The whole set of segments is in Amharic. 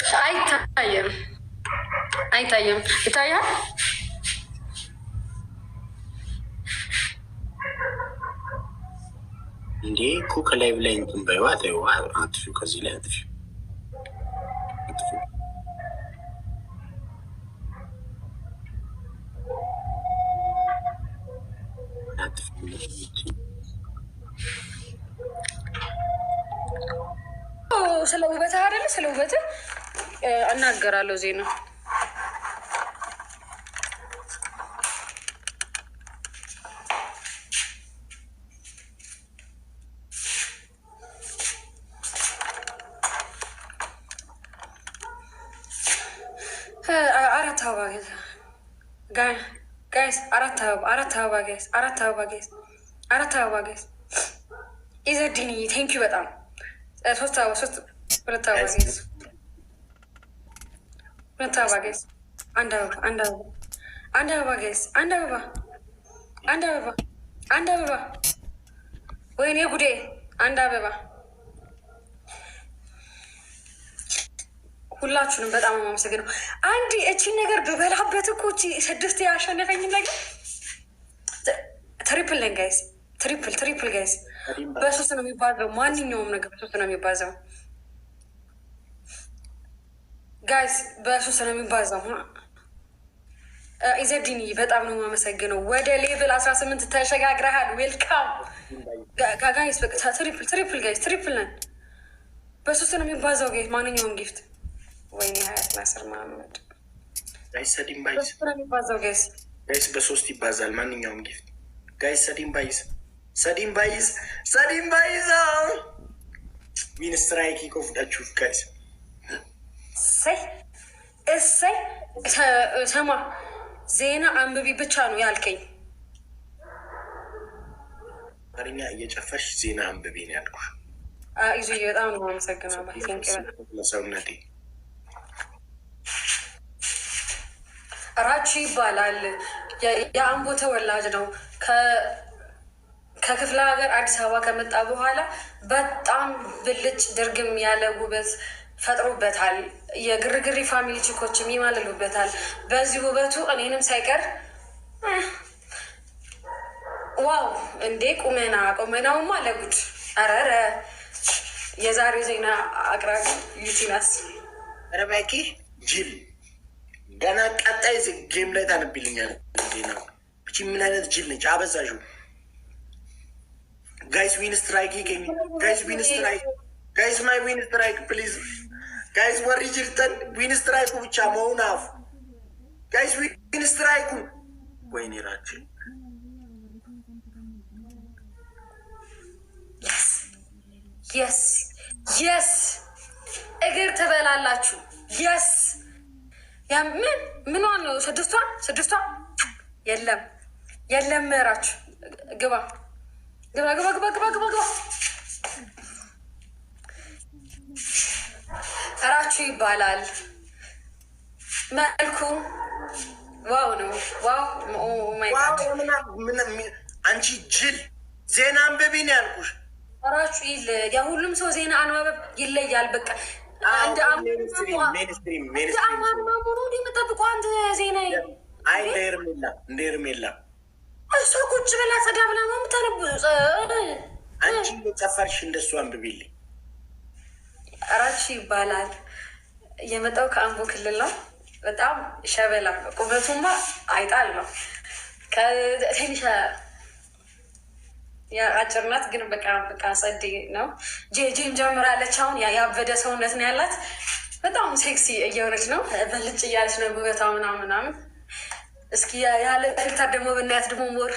አይታየም አይታየም ይታያል። እንዴ እኮ ከላይ ብላይ እንትን በይዋ ተይዋ አጥፊው ከዚህ ላይ አጥፊው ስለ ውበት አይደለ? ስለ ውበት እናገራለሁ ዜና አራት አበባ ጋይስ፣ አራት አበባ ጋይስ ኢዘዲኒ ቴንኪዩ በጣም ሶስት ሁለት አበባ ጋይስ፣ አንድ አበባ ጋይስ፣ አንድ አበባ ወይኔ ጉዴ፣ አንድ አበባ። ሁላችሁንም በጣም የማመሰግነው። አንድ እቺን ነገር ብበላበት እኮ እቺ ስድስት ያሸነፈኝ ነገር ትሪፕል ነን ጋይስ፣ ትሪፕል ጋይስ። በሶስት ነው የሚባዘው፣ ማንኛውም ነገር በሶስት ነው የሚባዘው ጋይስ፣ በሶስት ነው የሚባዘው። ኢዘዲኒ በጣም ነው የማመሰግነው። ወደ ሌቭል 18 ተሸጋግረሃል። ዌልካም ጋይስ። ትሪፕል ጋይስ፣ ትሪፕል ነን። በሶስት ነው የሚባዘው ጋይስ፣ ማንኛውም ጊፍት። ወይኔ ሀያት ናስር መሀመድ ጋይስ፣ ሰዲም ባይስ ጋይስ፣ በሶስት ይባዛል ማንኛውም ጊፍት ጋይስ። ሰዲም ባይዝ ዊን ስትራይክ ይቆፍዳችሁ ጋይስ። እሰይ ሰማ ዜና አንብቢ ብቻ ነው ያልከኝ። አማርኛ እየጨፈሽ ዜና አንብቢ ነው ያልኩሽ። ይዙ በጣም ነው አመሰግናለሁ። ለሰውነቴ ራቺ ይባላል። የአምቦ ተወላጅ ነው። ከክፍለ ሀገር አዲስ አበባ ከመጣ በኋላ በጣም ብልጭ ድርግም ያለ ውበት ፈጥሮበታል። የግርግሪ ፋሚሊ ቺኮችም ይማልሉበታል በዚህ ውበቱ፣ እኔንም ሳይቀር ዋው እንዴ! ቁመናውማ ለጉድ። አረረ የዛሬው ዜና አቅራቢ ዩቲናስ ረባኪ ጅል ገና ቀጣይ ጌም ላይ ታነብልኛል ዜና። እቺ ምን አይነት ጅል ነች? አበዛዡ ጋይስ። ዊን ስትራይክ ይገኝ ጋይስ፣ ዊን ስትራይክ ጋይስ፣ ማይ ዊን ስትራይክ ፕሊዝ ጋይስ። ወሪ ጅልተን ዊን ስትራይኩ ብቻ መሆን አፉ ጋይስ፣ ዊን ስትራይኩ። ወይኔ ራችን የስ እግር ትበላላችሁ። የስ ምኗን ነው? ስድስቷ የለም ምራችሁ ግባ እራችሁ ይባላል። መልኩ ዋው ነው። አንቺ ጅል ዜና አንብቢ ነው ያልኩሽ። እራችሁ የሁሉም ሰው ዜና አንባበብ ይለያል። በቃ እንደ አማሙኑ የምጠብቁ አንድ ዜና እንደ ሄርሜላ እሷ ቁጭ ብላ ጸዳ ብላ ነው የምታነብ። አንቺ የጨፈርሽ እንደሱ አንብቢልኝ። እራችሁ ይባላል። የመጣው ከአምቦ ክልል ነው። በጣም ሸበላ፣ ቁመቱማ አይጣል ነው። ከትንሽ አጭር ናት፣ ግን በቃ ጸዴ ነው። ጂም ጀምራለች። አሁን ያበደ ሰውነት ነው ያላት። በጣም ሴክሲ እየሆነች ነው። በልጭ እያለች ነው ውበቷ ምናምን። እስኪ ያለ ፊልተር ደግሞ ብናያት ደግሞ ሞር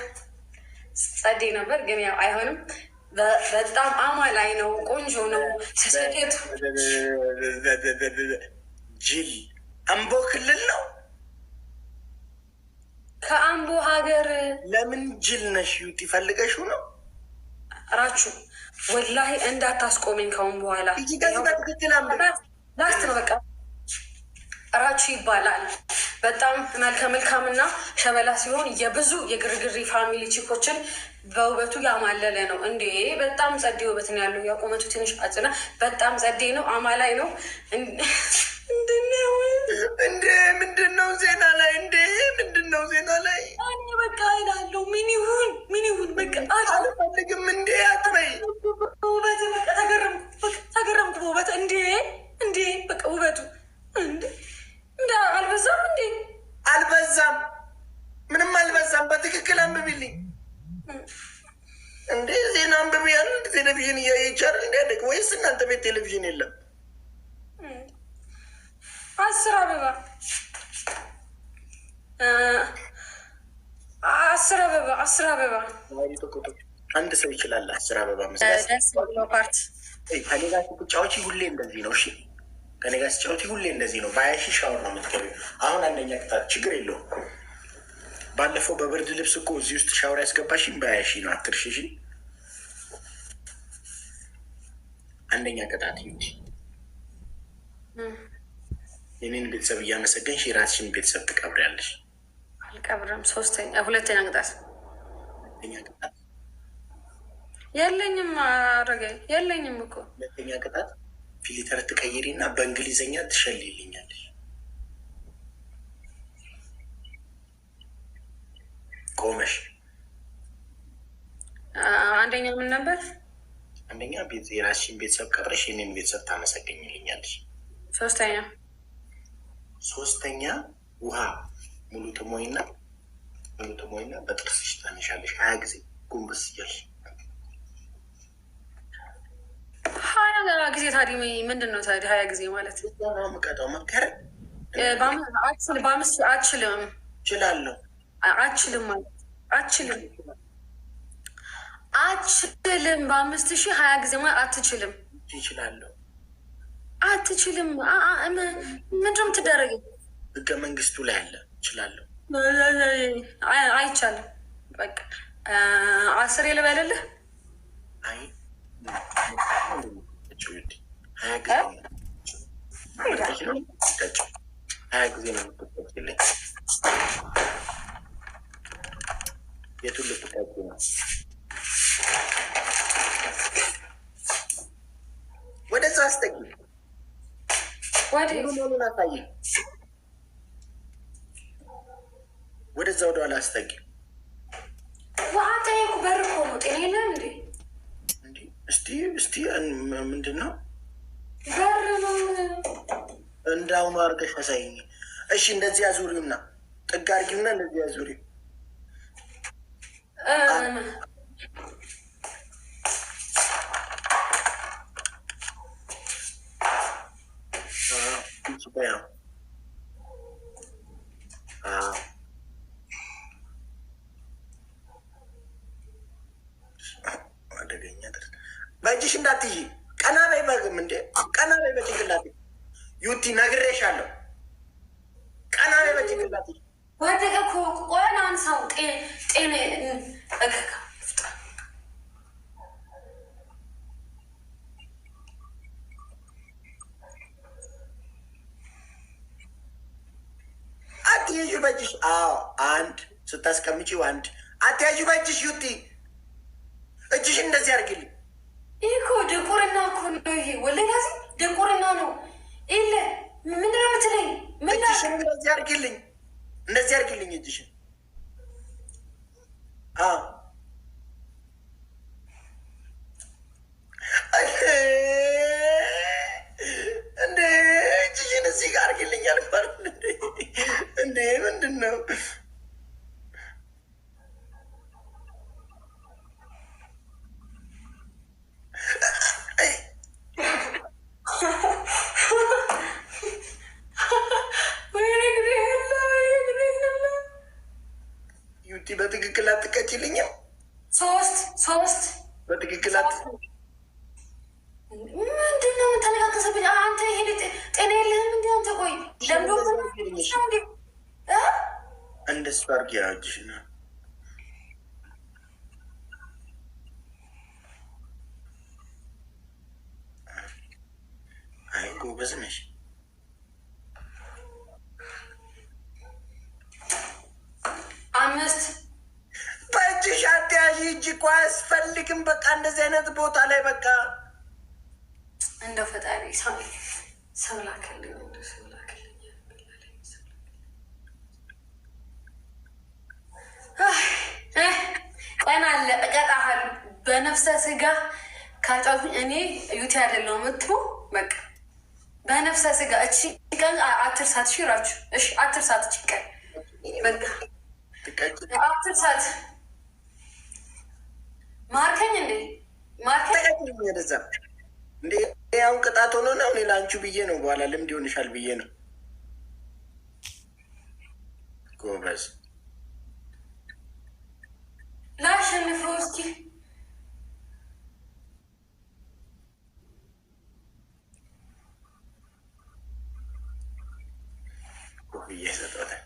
ጸዴ ነበር፣ ግን ያው አይሆንም። በጣም አማላይ ነው። ቆንጆ ነው። ስስኬቱ ጅል አምቦ ክልል ነው። ከአምቦ ሀገር ለምን ጅል ነሽ? ዩቲ ፈልገሽው ነው? እራችሁ ወላሂ እንዳታስቆመኝ ካሁን በኋላ ላስት ነው በቃ። እራችሁ ይባላል። በጣም መልካምና ሸበላ ሲሆን የብዙ የግርግሪ ፋሚሊ ቺኮችን በውበቱ ያማለለ ነው። እንዴ በጣም ጸዴ ውበት ነው ያለው። ያቁመቱ ትንሽ አጭና በጣም ጸዴ ነው። አማላይ ነው። እንዴ ምንድን ነው ዜና ላይ? እንዴ ምንድን ነው ዜና ላይ? እኔ በቃ እላለሁ ምን ይሁን በቃ አልፈልግም። እንዴ አትበይ። ውበት በቃ ተገረምኩ በውበት። እንዴ በቃ ውበቱ እንደ አልበዛም እንዴ? አልበዛም፣ ምንም አልበዛም። በትክክል አንብቢልኝ እንዴ። ዜና አንብቢ ያለ ቴሌቪዥን እያየቻል እንዲያደግ ወይስ እናንተ ቤት ቴሌቪዥን የለም? 10 አበባ 10 አበባ አንድ ሰው ይችላል። 10 አበባ ደስ ብሎ ፓርት ከኔ ጋር ስትጫወቺ ሁሌ እንደዚህ ነው። እሺ ከኔ ጋር ስትጫወቺ ሁሌ እንደዚህ ነው። በ20 ሺህ ሻወር ነው የምትገቢው። አሁን አንደኛ ቅጣት ችግር የለውም። ባለፈው በብርድ ልብስ እኮ እዚህ ውስጥ ሻወር ያስገባሽኝ በ20 ሺህ ነው። አትርሺ። እሺ አንደኛ ቅጣት እንጂ የኔን ቤተሰብ እያመሰገንሽ የራስሽን ቤተሰብ ትቀብሪያለሽ። አልቀብርም። ሁለተኛ ቅጣት ሁለተኛ ቅጣት የለኝም። አረገ የለኝም እኮ ሁለተኛ ቅጣት ፊሊተር ትቀይሪ እና በእንግሊዝኛ ትሸልይልኛለሽ። ቆመሽ አንደኛ ምን ነበር? አንደኛ የራስሽን ቤተሰብ ቀብረሽ የኔን ቤተሰብ ታመሰገኝልኛለሽ። ሶስተኛ ውሃ ሙሉ ትሞይና በጥርስሽ ታነሻለሽ 20 ጊዜ ጉንበስ እያልሽ 20 ጊዜ። ታዲያ ምንድን ነው ታዲያ 20 ጊዜ ማለት? ምቀጣው መከረ በአምስት አችልም። እችላለሁ። አችልም ማለት አችልም። በ5000 20 ጊዜ ማለት አትችልም። ይችላለሁ። አትችልም። ምንድን ነው የምትደረገው? ህገ መንግስቱ ላይ አለ። እችላለሁ። አይቻልም። በቃ 10 ልበልልህ። አይ 20 ጊዜ ነው የምትጠጪልኝ። የቱን ልትጠጪ ነው? ወደዛ አስጠጊ። ሙሉን አሳይ። ወደዛ ወደኋላ አስጠጊ። ዋጠቁ በር እኮ ነው። ጤና የለም እንዴ? እስቲ ምንድን ነው? በር ነው። እንዳሁኑ አድርገሽ አሳይኝ። እሺ እንደዚህ አዙሪውና ጥግ አድርጊውና እንደዚህ አዙሪው። አደገኛ በእጅሽ እንዳትይ። ቀና በይ። በግም እንዴ ቀና በይ በጭንቅላት። ዩቲ ነግሬሻለሁ። ቀና በይ በጭንቅላት። ወደቀ እኮ። ቆይ አንሳው። ጤና አትያዥ በእጅሽ። አዎ አንድ ስታስቀምጪው አንድ አትያዥ በእጅሽ። ዩቲ እጅሽ እንደዚህ አድርጊልኝ። ይህ እኮ ድንቁርና እኮ ነው። ይሄ ወለጋዚ ድንቁርና ነው። የለ ምንድን ነው የምትለኝ? እጅሽን እንደዚህ አድርጊልኝ፣ እንደዚህ አድርጊልኝ እጅሽን። እንዴ እጅሽን እዚህ ጋር አድርጊልኝ አልባል እንዴ? ምንድን ነው? ዩቲ በትክክል አትቀጭልኝም? ሶስት በትክክል ምንድን ነው የምታነቃቀሰብኝ? አንተ ይሄ ጤና የለህም እንዲ? አንተ ቆይ ለምዶ እንደሱ አድርጊ እጅሽን። አይ ጎበዝ ነሽ። በእጅሽ አትያዥ። እጅ እኮ አያስፈልግም። በቃ እንደዚህ አይነት ቦታ ላይ በቃ እንደው ፈጣሪ ሰው ላከልኝ። በነፍሰ ስጋ ካጫቱኝ እኔ ዩቲ አይደለሁም ምትሉ በቃ በነፍሰ ስጋ እቺ ቀን አትርሳት። ሽራችሁ እሺ፣ አትርሳት እቺ ቀን በቃ አትርሳት። ማርከኝ እንዴ ማርከኝ ወደዛ እንዴ ያው ቅጣት ሆኖ ነው። እኔ ላንቺ ብዬ ነው፣ በኋላ ልምድ ይሆንሻል ብዬ ነው። ጎበዝ ላሸንፈው እስኪ ብዬ ሰጠታል።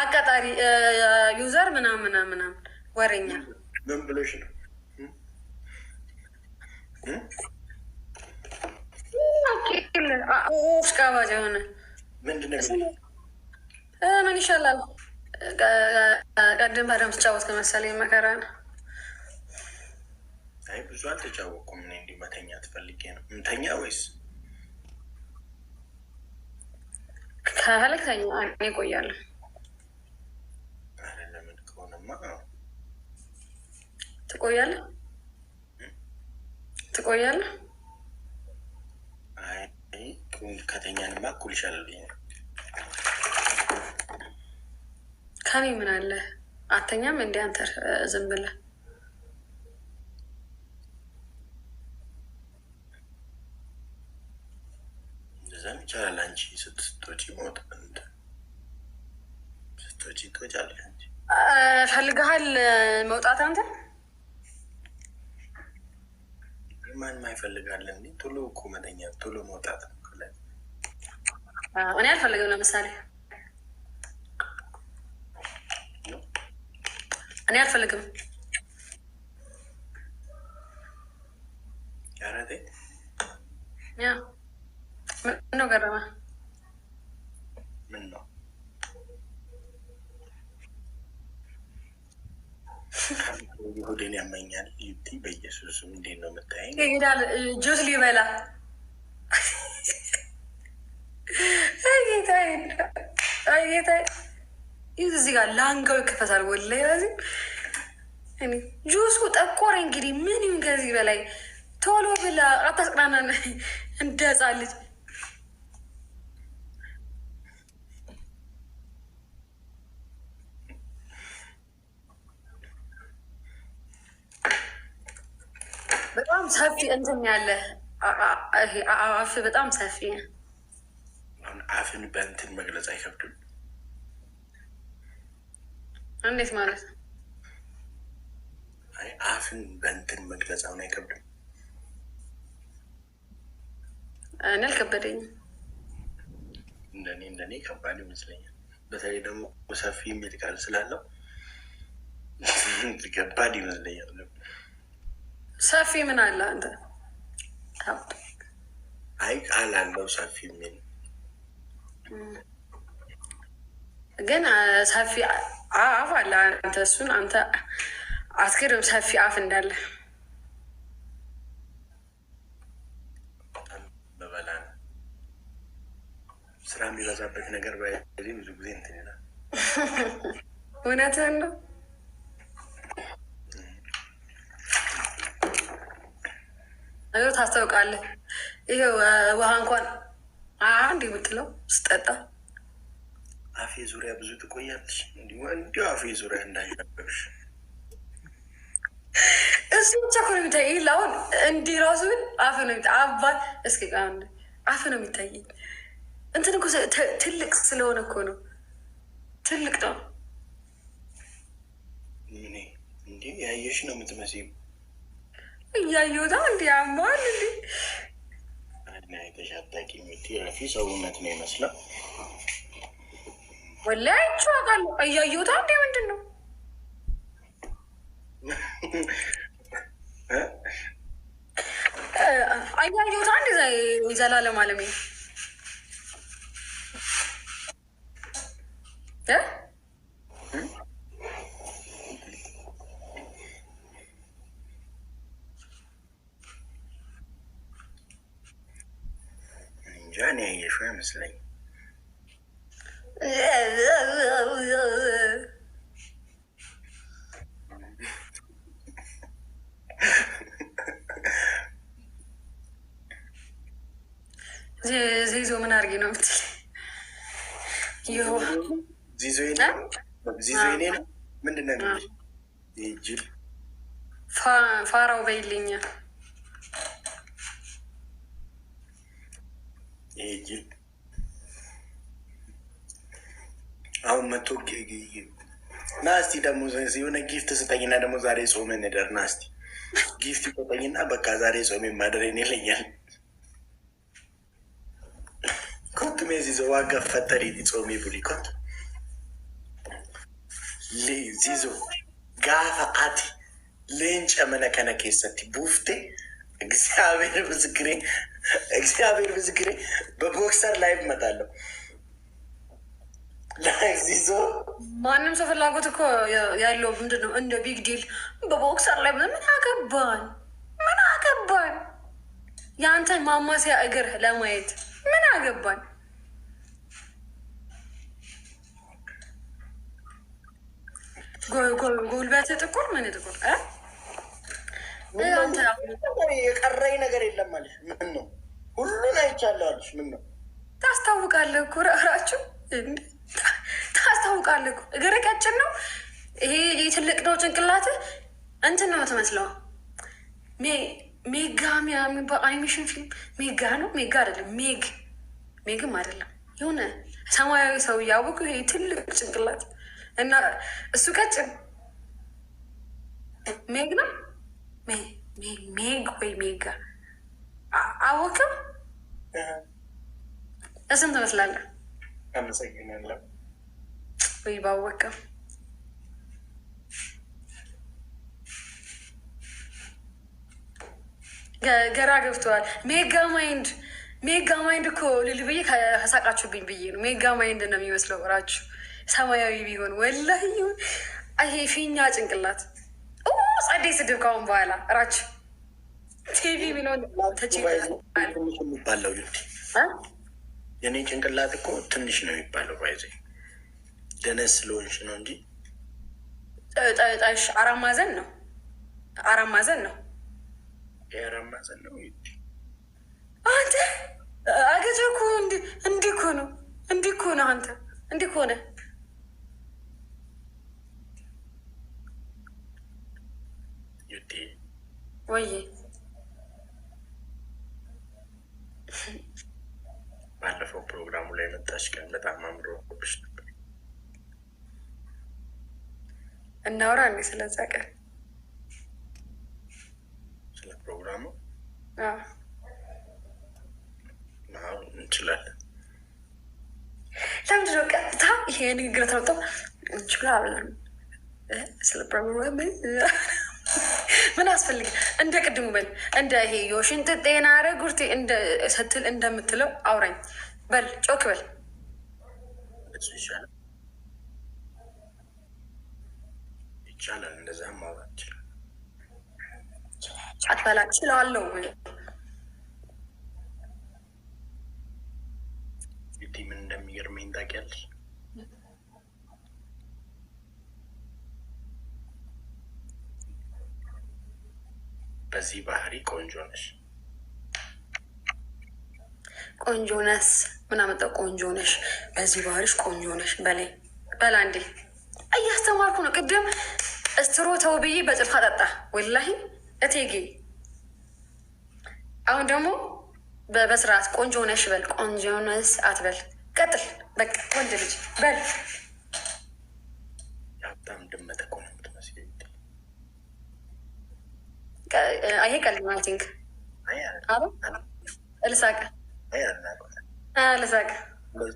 አቃጣሪ ዩዘር ምናምን ወሬኛ ምን ብሎሽ ነው? ሽቃባጭ የሆነ ምን ይሻላል? ቀድም በደምብ ተጫወት ከመሰለኝ መከራ ነው። አይ ብዙ አልተጫወኩም። እኔ እንዲህ መተኛ ትፈልጌ ነው። ምንተኛ ወይስ ከፈለግ ተኛ። እኔ እቆያለሁ። ትቆያለህ? ከተኛንማ እኩል ይሻላል። ከኔ ምን አለ? አተኛም እንዲ አንተ ዝም ብለህ እንደዛም ይቻላል። አንቺ ስትወጪ ትወጫለሽ። ፈልገሃል መውጣት አንተ ማንም አይፈልጋለን። ቶሎ እኮ መተኛት ቶሎ መውጣት ነው። እኔ አልፈልግም። ለምሳሌ እኔ አልፈልግም። ያረቴ ምን ነው ገረመ? ምን ነው ሆዴን ያመኛል። ዩቲ በኢየሱስም እንዴት ነው የምታየኝ? ይሄዳል ጁስ ሊበላ ጌታ እዚህ ጋር ላንጋው ይከፈታል። ወላሂ ለዚህ ጁሱ ጠቆረ። እንግዲህ ምን ይሁን ከዚህ በላይ ቶሎ ብላ አታስቅናና እንደ ሕፃን ልጅ በጣም ሰፊ እንትን ያለ አፍ በጣም ሰፊ። አፍን በእንትን መግለጽ አይከብድም። እንዴት ማለት? አፍን በእንትን መግለጽ አሁን አይከብድም። እኔ አልከበደኝም። እንደኔ ከባድ ይመስለኛል። በተለይ ደግሞ ሰፊ የሚል ቃል ስላለው ከባድ ይመስለኛል። ሰፊ ምን አለ አንተ? አይ ቃል አለው ሰፊ የሚል ግን ሰፊ አፍ አለ። አንተ እሱን አንተ አትክድም። ሰፊ አፍ እንዳለ በበላ ስራ የሚበዛበት ነገር ባይዚህ ብዙ ጊዜ እንትን ይላል። እውነትህን ነው። ይኸው ታስታውቃለህ። ይኸው ውሃ እንኳን አንድ የምትለው ስጠጣ አፌ ዙሪያ ብዙ ትቆያለሽ። እንዲሁ አፌ ዙሪያ እንዳይነበብሽ እሱ ብቻ እኮ ነው የሚታይ። ይህ ለአሁን እንዲህ ራሱ ግን አፍ ነው የሚታይ። አባት እስኪ አፍ ነው የሚታየኝ። እንትን እኮ ትልቅ ስለሆነ እኮ ነው። ትልቅ ነው። እንዲህ ያየሽ ነው የምትመስይው። እያየሁታ እንዲ ያማል እንዲ የተሻታቂ ሚቲ ረፊ ሰውነት ነው ይመስላል። ወላሂ አይቼው አውቃለሁ። እያየሁታ እንዲ ምንድን ነው አያየሁት አንድ ዘላለም አለሜ እንጃ እኔ ያየሽው አይመስለኝም። ዚዞ ምን አድርጌ ነው የምትል? ዚዞ ነው ምንድን ነው የሚልሽ? ጅል ፋራው በይልኛ ይሄ ጅል አሁን መቶ ና እስቲ ደግሞ የሆነ ጊፍት ስጠኝና ደግሞ ዛሬ ጾም እንደር ና እስቲ ጊፍት ስጠኝና በቃ ዛሬ ጾም የማደረኝ ይለኛል። ኮት ሜዚ ዋጋ ፈጠሪ ጾሜ ቡሊ ኮት ዚዞ ጋፋ አቲ ሌንጨ መነከነ ኬሰቲ ቡፍቴ እግዚአብሔር ምስክሬ በቦክሰር ላይ እመጣለሁ። ዚዞ ማንም ሰው ፍላጎት እኮ ያለው ምንድን ነው እንደ ቢግ ዲል በቦክሰር ላይ ምን አገባን? የአንተን ማማሲያ እግር ለማየት ምን አገባን? ጉልበት ጥቁር ምን ጥቁር የቀረኝ ነገር የለም ማለት ምን ነው? ሁሉን አይቻለሁ አለሽ። ምን ነው? ታስታውቃለህ እኮ ራራችሁ ታስታውቃለህ እኮ እግር ቀጭን ነው። ይሄ ትልቅ ነው። ጭንቅላትህ እንትን ነው የምትመስለው። ሜጋ የሚባል አኒሜሽን ፊልም ሜጋ ነው። ሜጋ አይደለም፣ ሜግም አይደለም። የሆነ ሰማያዊ ሰው እያወቁ ይሄ ትልቅ ጭንቅላት እና እሱ ቀጭን ሜግ ነው። ሜግ ወይ ሜጋ አወቅም። እስም ትመስላለህ። አመሰግናለሁ። ወይ ባወቅም ገራ ገብተዋል። ሜጋ ማይንድ እኮ ልል ብዬ ከሳቃችሁብኝ ብዬ ነው። ሜጋ ማይንድ ነው የሚመስለው እራችሁ ሰማያዊ ቢሆን ወላሂ ይሁን። ይሄ ፊኛ ጭንቅላት ጸደይ ስድብ ካሁን በኋላ እራችሁ ቲቪ ቢሆን የሚባለው የኔ ጭንቅላት እኮ ትንሽ ነው የሚባለው። ባይዘ ደነስ ስለሆንሽ ነው እንጂ አራት ማዕዘን ነው። የአራት ማዕዘን ነው። አንተ አገጭ እኮ እንዲህ እኮ ነው። አንተ እንዲህ እኮ ነህ። ወይ ባለፈው ፕሮግራሙ ላይ መጣሽ ቀን በጣም አምሮብሽ ነበር። እናውራ እንዴ ስለዛ ቀን ስለ ፕሮግራሙ እንችላለን። ለምንድነው ቀጥታ ይሄ ንግግር ተወጣው? እንችላለን ስለ ፕሮግራሙ ምን አስፈልግ? እንደ ቅድሙ በል እንደ ይሄ የሽንት ጤና ጉርቴ እንደ ስትል እንደምትለው አውራኝ በል፣ ጮክ በል። ይቻላል። እንደዛ ማውራት ይችላል። ጫት በላ ችለዋለው። ምን እንደሚገርመኝ ታውቂያለሽ? በዚህ ባህሪ ቆንጆ ነሽ። ቆንጆ ነስ ምን አመጣው? ቆንጆ ነሽ፣ በዚህ ባህሪሽ ቆንጆ ነሽ። በላይ በላ እንዴ እያስተማርኩ ነው። ቅድም እስትሮ ተው ብዬ በጭልፋ ጠጣ። ወላሂ እቴጌ። አሁን ደግሞ በስርዓት ቆንጆ ነሽ በል። ቆንጆ ነስ አትበል። ቀጥል በቃ ወንድ ልጅ በል። በጣም ድመት እኮ ነው የምትመስለው። ይሄ ቀልድ ነው። አይ ቲንክ ልሳቅ ልሳቅ።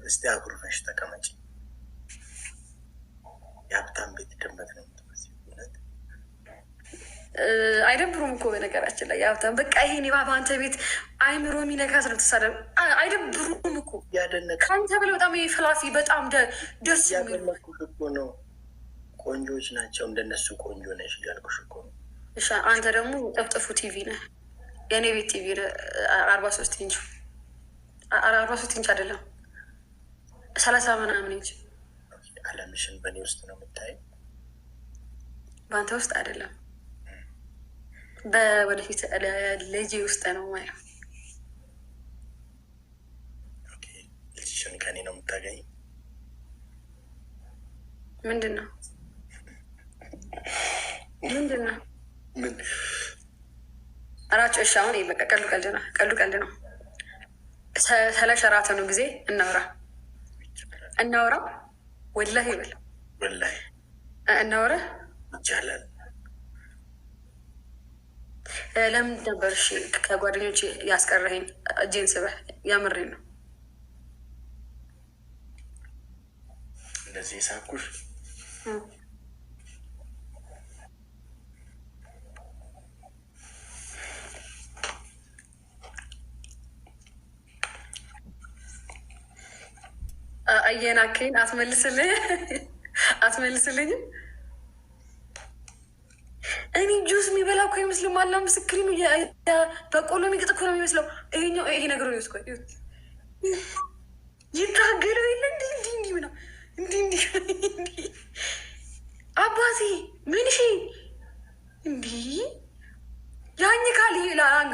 እስቲ አኩርፈሽ ተቀመጪ። የሀብታም ቤት ድመት ነው የምትመስለው። አይደብሩም እኮ በነገራችን ላይ ያብታም በቃ ይሄን በአንተ ቤት አይምሮ የሚነካ ስለተሳደብ አይደብሩም እኮ ከአንተ ብለ በጣም ፍላፊ በጣም ደስ ያደነኩት እኮ ነው። ቆንጆች ናቸው እንደነሱ ቆንጆ ነሽ እያልኩሽ እኮ ነው። እሺ አንተ ደግሞ ጠፍጠፉ ቲቪ ነህ። የእኔ ቤት ቲቪ 43 ኢንች 43 ኢንች አይደለም 30 ምናምን ኢንች። አለምሽን በእኔ ውስጥ ነው የምታየው፣ በአንተ ውስጥ አይደለም። በወደፊት ልጅ ውስጥ ነው ማለት። ልጅሽን ከኔ ነው የምታገኝ። ምንድን ነው ምንድን ነው ምን አራቸው? እሺ አሁን በቃ ቀልዱ ቀልድ ነው። ስለ ሸራተኑ ጊዜ እናውራ ወላሂ ይበል ወላሂ እናውራ ይቻላል። ለምን ነበር እሺ ከጓደኞች ያስቀረኸኝ? እጄን ስበህ ያምሬን ነው እንደዚህ ሳኩሽ። አየናከኝ አትመልስልኝም። እኔ ጁስ የሚበላ እኮ አይመስልም። አላ ምስክሪ ነው። በቆሎ የሚቅጥ እኮ ነው የሚመስለው። ይሄ ነገሩ ነው ስኮ ይታገለው የለ እንዲህ ነው እንዲህ አባቴ ምን ሺ እንዲህ ያኝ ካል ይሄ ላንገ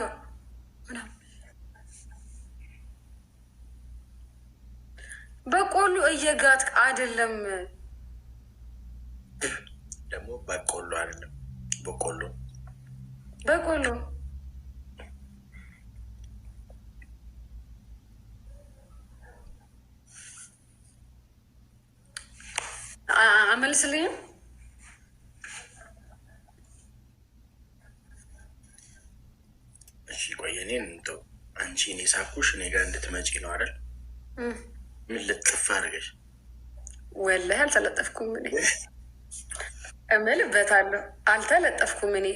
በቆሎ እየጋት አይደለም። ደግሞ በቆሎ አይደለም በቆሎ አመልስልኝም። እሺ ቆይ እኔን እንተው። አንቺ እኔ ሳኩሽ እኔ ጋር እንድትመጪ ነው አይደል? ምን ልጥፍ አድርገሽ? ወላሂ አልተለጠፍኩም። እኔ እምልበታለሁ አልተለጠፍኩም። እኔ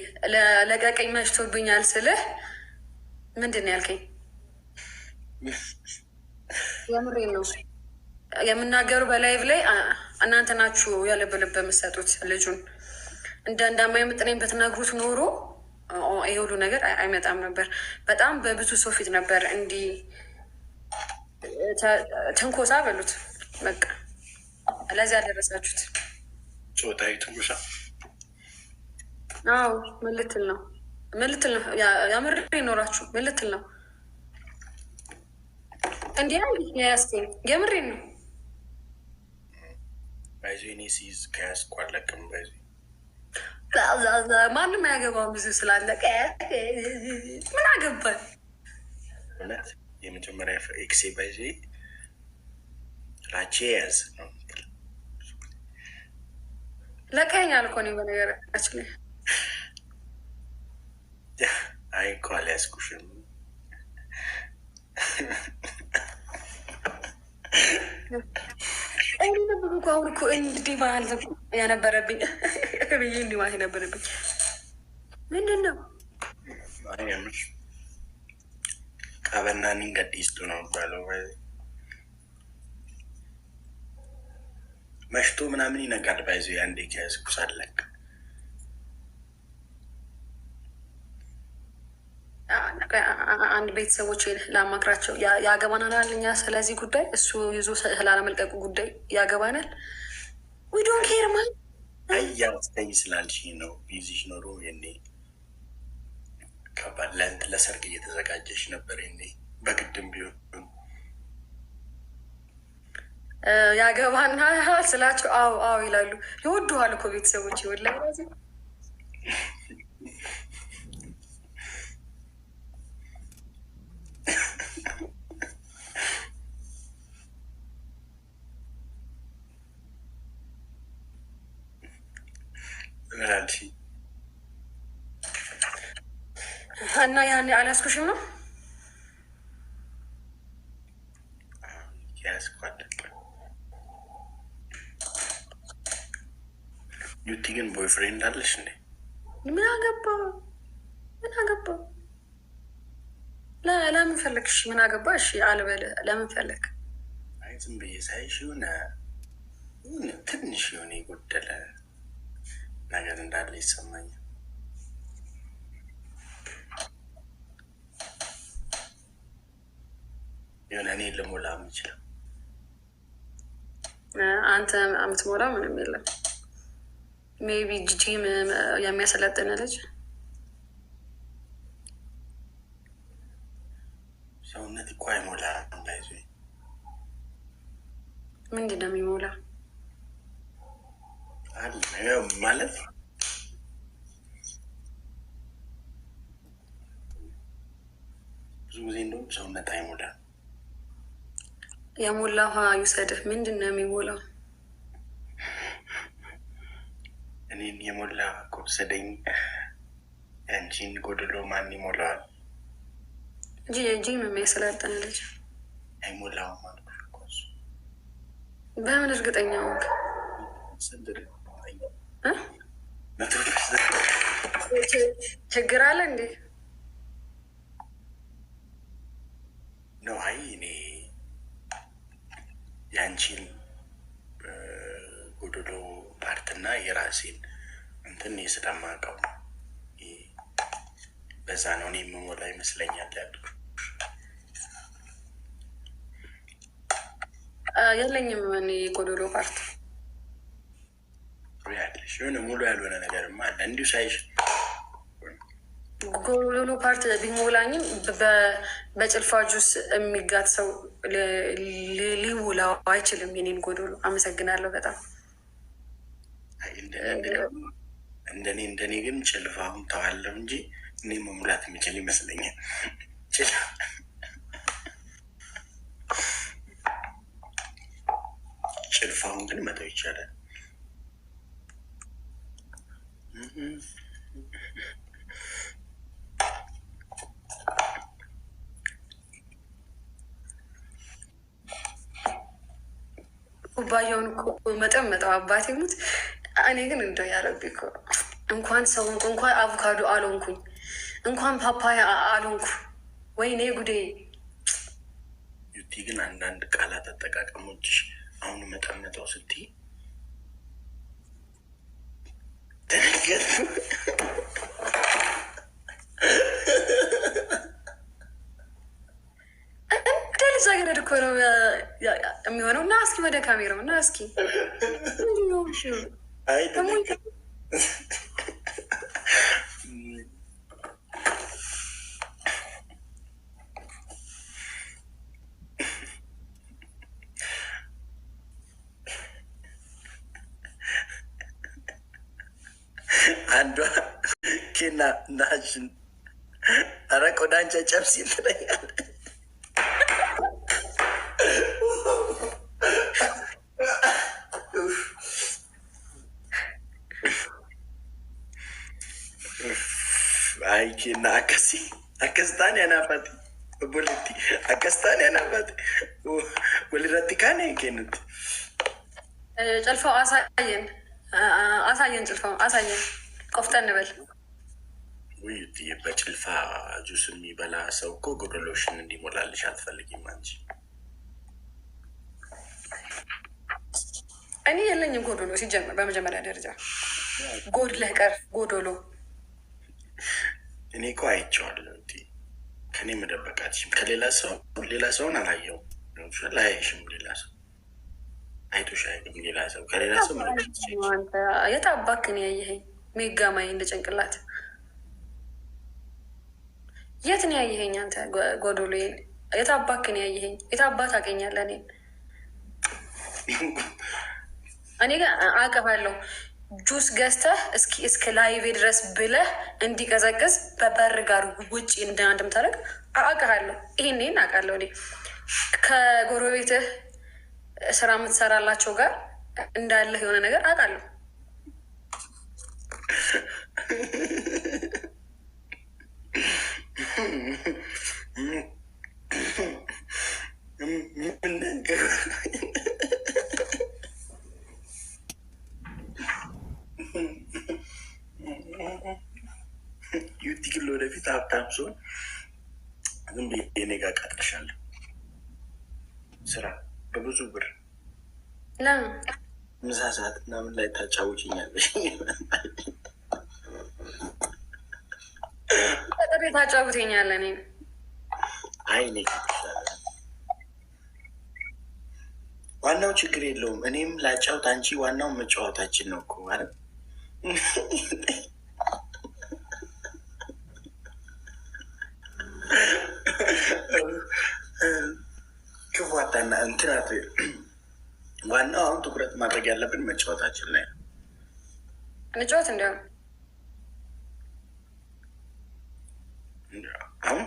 ለቀቀኝ መሽቶብኛል ስልህ ምንድን ነው ያልከኝ? የምሬን ነው የምናገሩ። በላይቭ ላይ እናንተ ናችሁ ያለበለበ የምትሰጡት ልጁን እንደማይመጥነኝ ብትነግሩት ኖሮ ይሄ ሁሉ ነገር አይመጣም ነበር። በጣም በብዙ ሰው ፊት ነበር እንዲህ ትንኮሳ በሉት በቃ ለዚህ ያደረሳችሁት ጾታዊ ትንኮሳ። አዎ ምን ልትል ነው? ያምር ይኖራችሁ ምን ልትል ነው? እንዲህ ያስገኝ የምሬን ነው። ባይዞ እኔ ሲይዝ ከያዝኩ አለቅም። ባይዞ ማንም አያገባውም። ብዙ ስላለቀ ምን አገባል? እውነት የመጀመሪያ ኤክሴ ባይዞ ላቼ ያዝ ነው። ለቀኛል እኮ ነው በነገራችን ላይ። አይ እኮ አልያዝኩሽም። እኔ ነበር እኮ አሁን እኮ እንዲህ ማለት የነበረብኝ ብዬ እንዲህ ማለት የነበረብኝ ምንድን ነው? ምር ቀበናኒ ገዲስቱ ነው ባለው መሽቶ ምናምን ይነጋል። ባይዞ አንዴ ከያዝኩ ሳለቅ አንድ ቤተሰቦች ላማክራቸው ያገባናል። እኛ ስለዚህ ጉዳይ እሱ ይዞ ስላለመልቀቁ ጉዳይ ያገባናል። ዊዶን ኬር ማ ያስተኝ ስላልሽ ነው። ቢዚሽ ኖሮ የኔ ከባድ ለንት ለሰርግ እየተዘጋጀሽ ነበር። የኔ በግድም ቢሆን ያገባና ስላቸው አዎ ይላሉ። ይወዱሃል እኮ ቤተሰቦች ይወላ እና ያን አላስኩሽም ነው ዩቲ ግን ቦይፍሬንድ አለሽ እንዴ? ምን አገባ ምን አገባ? ለምን ፈለግሽ? ምን አገባ? እሺ አልበልህ። ለምን ፈለግ? አይ ዝም ብዬ ሳይሽ የሆነ ትንሽ የሆነ የጎደለ ነገር እንዳለ ይሰማኛል። የሆነ እኔ ልሞላ የምችለው አንተ የምትሞላ ምንም የለም። ሜቢ ጂጂም የሚያሰለጥን ልጅ ሰውነት እኮ አይሞላ እንዳይዞ ምንድን ነው የሚሞላ ማለት ብዙ ጊዜ እንደውም ሰውነት አይሞላ። የሞላ ውሃ ይውሰድህ። ምንድን ነው የሚሞላው? እኔን የሞላ ከወሰደኝ ያንቺን ጎድሎ ማን ይሞላዋል? ጂም የሚያሰለጥን ልጅ አይሞላውም አልኩሽ እኮ እሱ። በምን እርግጠኛ ሆንክ? ችግር አለ እንዴ? ነው አይ እኔ ያንቺን ጎዶሎ ፓርትና የራሴን እንትን ስለማውቀው ነው። በዛ ነው እኔ የምሞላ ይመስለኛል ያልኩሽ። የለኝም እኔ ጎዶሎ ፓርት ያለሽ የሆነ ሙሉ ያልሆነ ነገርማ አለ እንዲሁ ሳይሽ። ጎዶሎ ፓርት ቢሞላኝም በጭልፋ ጁስ የሚጋት ሰው ሊሞላው አይችልም የኔን ጎዶሎ። አመሰግናለሁ በጣም። እንደኔ ግን ጭልፋውን ተዋለሁ እንጂ እኔ መሙላት የሚችል ይመስለኛል። ጭልፋውን ግን መተው ይቻላል። ኩባያውን መጠው አባቴ ሙት። እኔ ግን እንደው ያረቢ እኮ እንኳን ሰው እንኳን አቮካዶ አልሆንኩኝ እንኳን ፓፓያ አልሆንኩ። ወይኔ ጉዴ! ዩቲ ግን አንዳንድ ቃላት አጠቃቀሞች አሁን መጠመጠው ስትይ ተነገር እንደልዛ ገረድ እኮ ነው የሚሆነው። እና እስኪ ወደ ካሜራው እና እስኪ አንዷ ኬና ናሽን ኧረ ቆዳንቻ ጨብሲ ትለኛል። አይ ኬና አከስታን ያናፋት ቦሌቲ አከስታን ያናፋት ወልረቲ ካነ ኬኑት ጨልፋው አሳየን ጭልፋው አሳየን። ቆፍጠን በል። ውይት በጭልፋ ጁስ የሚበላ ሰው እኮ ጎደሎሽን እንዲሞላልሽ አትፈልጊም አንቺ። እኔ የለኝም ጎዶሎ ሲጀምር። በመጀመሪያ ደረጃ ጎድለህ ቀር ጎዶሎ እኔ እኮ አይቼዋለሁ። ከኔ መደበቃትሽም ሌላ ሰውን አላየው ላያይሽም ሌላ ሰው አይቶሽ አይቅም። ሌላ ሰው ከሌላ ሰው የት አባክን ያየኸኝ? ሜጋማይ እንደ ጭንቅላት የት ነው ያየኸኝ አንተ? ጎዶሎ የት አባክን ያየኸኝ? የት አባት አገኛለህ? እኔ ግን አውቅሃለሁ። ጁስ ገዝተህ እስከ ላይቬ ድረስ ብለህ እንዲቀዘቅዝ በበር ጋር ውጭ እንደምታደርግ አውቅሃለሁ። ይሄን አውቃለሁ። እኔ ከጎረቤትህ ስራ የምትሰራላቸው ጋር እንዳለህ የሆነ ነገር አውቃለሁ። ወደፊት ሀብታም ሲሆን ዝም ብዬ እኔ ጋር ቀጥርሻለሁ ስራ በብዙ ብር ምሳ ሰዓት ምናምን ላይ ታጫውችኛለሽ። ቀጥሬ ታጫውተኛለህ እኔን? አይ እኔ ዋናው ችግር የለውም። እኔም ላጫውት አንቺ ዋናው መጫወታችን ነው እኮ ማለት ክፏታና እንትናት ዋናው አሁን ትኩረት ማድረግ ያለብን መጫወታችን ላይ እንጫወት። እንዲያውም አሁን